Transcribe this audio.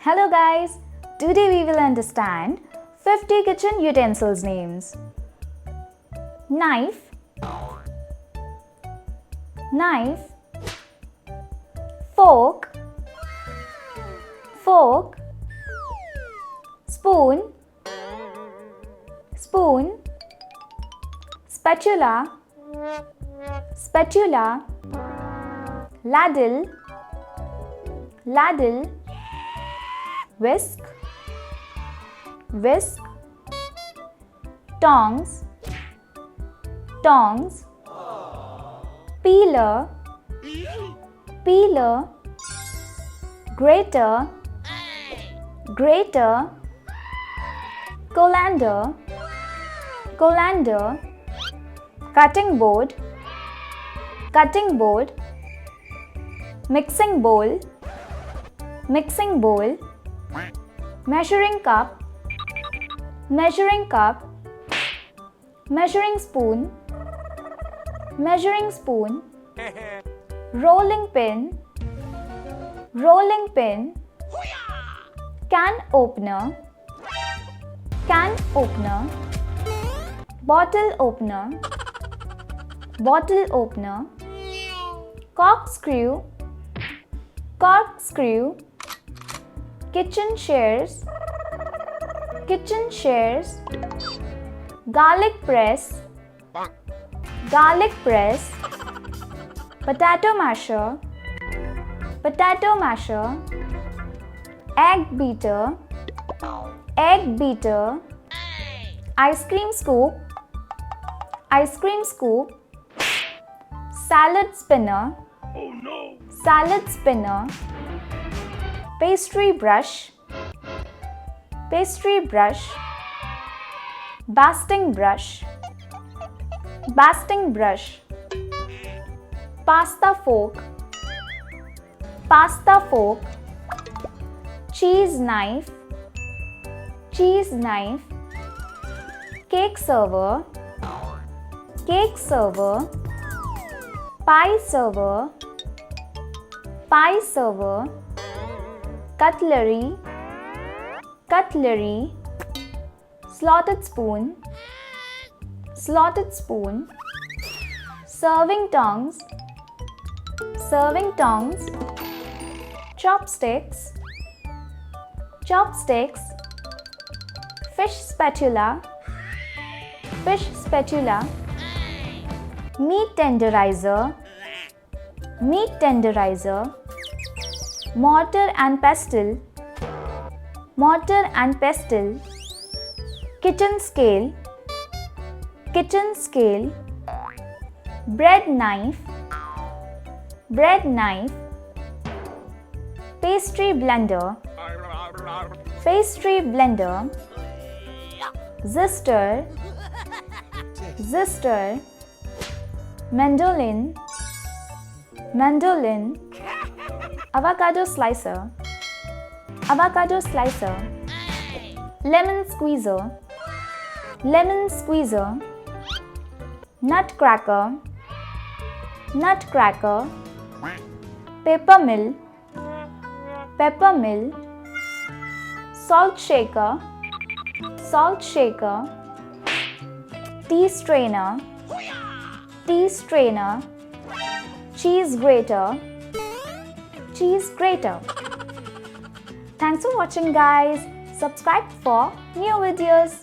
Hello guys, today we will understand 50 kitchen utensils names. Knife, knife, fork, fork, spoon, spoon, spatula, spatula, ladle, ladle, whisk, whisk, tongs, tongs, peeler, peeler, grater, grater, colander, colander, cutting board, cutting board, mixing bowl, mixing bowl, measuring cup, measuring cup, measuring spoon, measuring spoon, rolling pin, rolling pin, can opener, can opener, bottle opener, bottle opener, corkscrew, corkscrew, kitchen shears, kitchen shears, garlic press, garlic press, potato masher, potato masher, egg beater, egg beater, ice cream scoop, ice cream scoop, salad spinner, salad spinner, pastry brush, pastry brush, basting brush, basting brush, pasta fork, pasta fork, cheese knife, cheese knife, cake server, cake server, pie server, pie server, cutlery, cutlery, slotted spoon, slotted spoon, serving tongs, serving tongs, chopsticks, chopsticks, fish spatula, fish spatula, meat tenderizer, meat tenderizer, mortar and pestle, mortar and pestle, kitchen scale, kitchen scale, bread knife, bread knife, pastry blender, pastry blender, zister, zister, mandolin, mandolin, avocado slicer, avocado slicer, lemon squeezer, lemon squeezer, nutcracker, nutcracker, pepper mill, pepper mill, salt shaker, salt shaker, tea strainer, tea strainer, cheese grater, cheese grater. Thanks for watching guys. Subscribe for new videos.